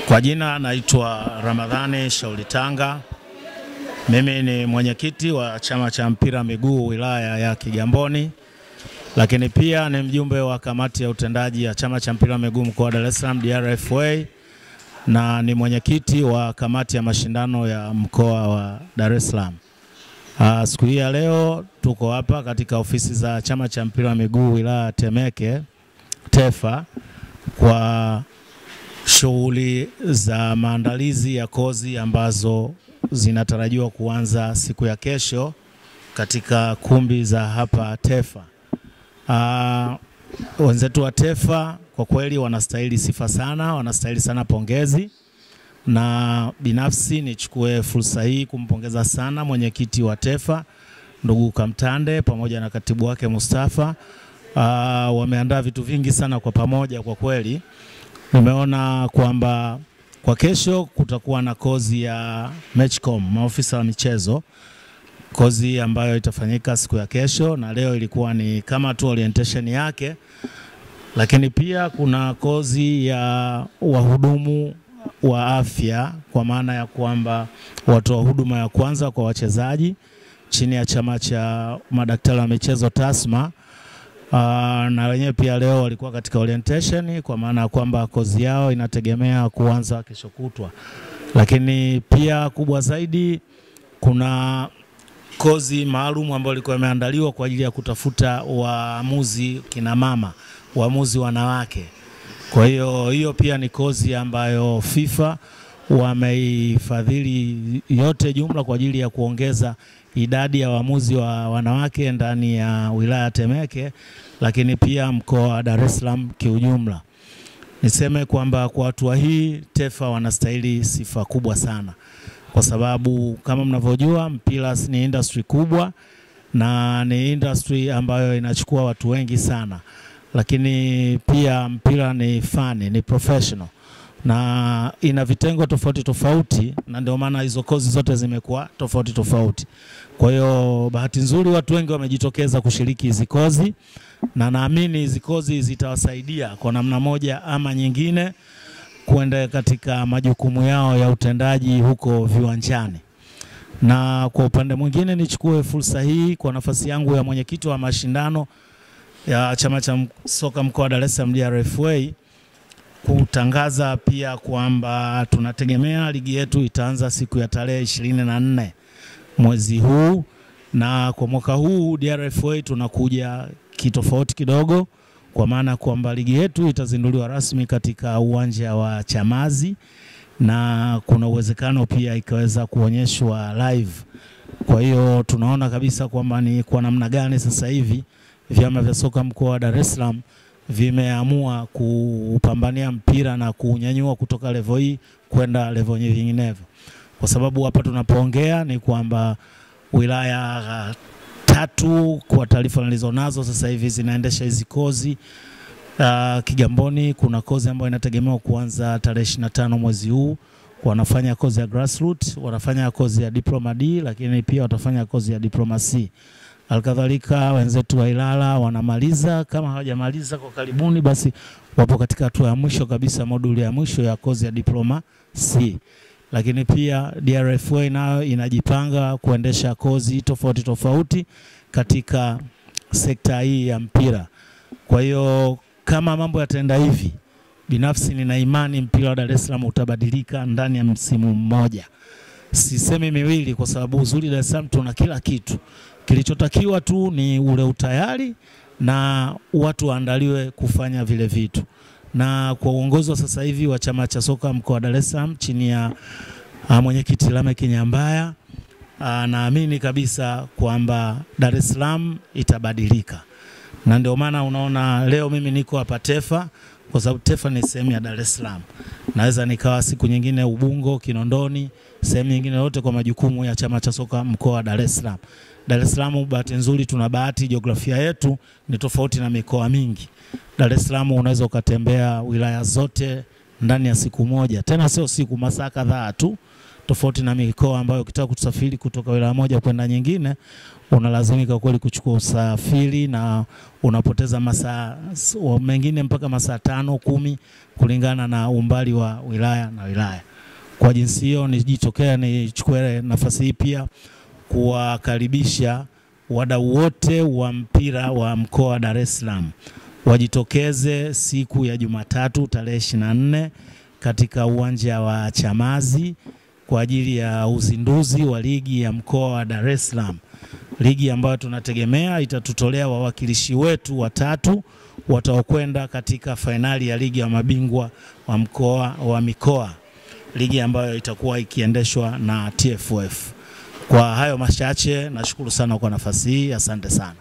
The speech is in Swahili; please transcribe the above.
Kwa jina naitwa Ramadhani Shauri Tanga. Mimi ni mwenyekiti wa chama cha mpira miguu wilaya ya Kigamboni, lakini pia ni mjumbe wa kamati ya utendaji ya chama cha mpira miguu mkoa wa Dar es Salaam DRFA, na ni mwenyekiti wa kamati ya mashindano ya mkoa wa Dar es Salaam. Siku hii ya leo tuko hapa katika ofisi za chama cha mpira miguu wilaya Temeke TEFA kwa shughuli za maandalizi ya kozi ambazo zinatarajiwa kuanza siku ya kesho katika kumbi za hapa TEFA. Wenzetu wa TEFA kwa kweli wanastahili sifa sana, wanastahili sana pongezi, na binafsi nichukue fursa hii kumpongeza sana mwenyekiti wa TEFA ndugu Kamtande pamoja na katibu wake Mustafa. Wameandaa vitu vingi sana kwa pamoja. Kwa kweli nimeona kwamba kwa kesho kutakuwa na kozi ya Matchcom, maofisa wa michezo, kozi ambayo itafanyika siku ya kesho, na leo ilikuwa ni kama tu orientation yake. Lakini pia kuna kozi ya wahudumu wa afya, kwa maana ya kwamba watoa huduma ya kwanza kwa wachezaji chini ya chama cha madaktari wa michezo TASMA. Na wenyewe pia leo walikuwa katika orientation, kwa maana kwamba kozi yao inategemea kuanza kesho kutwa. Lakini pia kubwa zaidi, kuna kozi maalum ambayo ilikuwa imeandaliwa kwa ajili ya kutafuta waamuzi kina mama, waamuzi wanawake. Kwa hiyo pia ni kozi ambayo FIFA wameifadhili yote jumla kwa ajili ya kuongeza idadi ya waamuzi wa wanawake ndani ya wilaya Temeke, lakini pia mkoa wa Dar es Salaam kiujumla. Niseme kwamba kwa hatua hii TEFA wanastahili sifa kubwa sana, kwa sababu kama mnavyojua mpira ni industry kubwa, na ni industry ambayo inachukua watu wengi sana, lakini pia mpira ni fani, ni professional, na ina vitengo tofauti tofauti, na ndio maana hizo kozi zote zimekuwa tofauti tofauti. Kwa hiyo bahati nzuri watu wengi wamejitokeza kushiriki hizo kozi, na naamini hizo kozi zitawasaidia kwa namna moja ama nyingine kuenda katika majukumu yao ya utendaji huko viwanjani. Na kwa upande mwingine nichukue fursa hii kwa nafasi yangu ya mwenyekiti wa mashindano ya chama cha soka mkoa wa Dar es Salaam DRFA kutangaza pia kwamba tunategemea ligi yetu itaanza siku ya tarehe 24 mwezi huu, na kwa mwaka huu DRFA tunakuja kitofauti kidogo, kwa maana kwamba ligi yetu itazinduliwa rasmi katika uwanja wa Chamazi, na kuna uwezekano pia ikaweza kuonyeshwa live. Kwa hiyo tunaona kabisa kwamba ni kwa namna gani sasa hivi vyama vya soka mkoa wa Dar es Salaam vimeamua kupambania mpira na kunyanyua kutoka level hii kwenda level nyinginezo. Kwa sababu hapa tunapoongea ni kwamba wilaya 3 kwa taarifa nilizonazo sasa hivi zinaendesha hizi kozi. Kigamboni kuna kozi ambayo inategemewa kuanza tarehe 25 mwezi huu, wanafanya kozi ya grassroots, wanafanya kozi ya diploma D, lakini pia watafanya kozi ya diploma C. Alkadhalika wenzetu wa Ilala wanamaliza, kama hawajamaliza kwa karibuni basi wapo katika hatua ya mwisho kabisa, moduli ya mwisho ya kozi ya diploma C. Lakini pia DRFA nayo inajipanga kuendesha kozi tofauti tofauti katika sekta hii ya mpira. Kwa hiyo kama mambo yataenda hivi, binafsi nina imani mpira wa Dar es Salaam utabadilika ndani ya msimu mmoja. Sisemi miwili, kwa sababu uzuri Dar es Salaam tuna kila kitu. Kilichotakiwa tu ni ule utayari na watu waandaliwe kufanya vile vitu. Na kwa uongozi wa sasa hivi wa chama cha soka mkoa wa Dar es Salaam chini ya mwenyekiti Lameck Nyambaya, naamini kabisa kwamba Dar es Salaam itabadilika. Na ndio maana unaona leo mimi niko hapa TEFA, kwa sababu TEFA ni sehemu ya Dar es Salaam. Naweza nikawa siku nyingine Ubungo, Kinondoni, sehemu nyingine yote kwa majukumu ya chama cha soka mkoa wa Dar es Salaam. Dar es Salaam bahati nzuri tuna bahati, jiografia yetu ni tofauti na mikoa mingi. Dar es Salaam unaweza ukatembea wilaya zote ndani ya siku moja. Tena sio siku, masaa kadhaa tu. tofauti na mikoa ambayo ukitaka kusafiri kutoka wilaya moja kwenda nyingine unalazimika kweli kuchukua usafiri na unapoteza masaa mengine mpaka masaa 5-10 kulingana na umbali wa wilaya na wilaya. Kwa jinsi hiyo nichukue nafasi hii pia kuwakaribisha wadau wote wa mpira wa mkoa wa Dar es Salaam wajitokeze siku ya Jumatatu tarehe 24 katika uwanja wa Chamazi kwa ajili ya uzinduzi wa ligi ya mkoa wa Dar es Salaam. Ligi ambayo tunategemea itatutolea wawakilishi wetu watatu wataokwenda katika fainali ya ligi ya mabingwa wa mikoa. Ligi ambayo itakuwa ikiendeshwa na TFF. Kwa hayo machache, nashukuru sana kwa nafasi hii. Asante sana.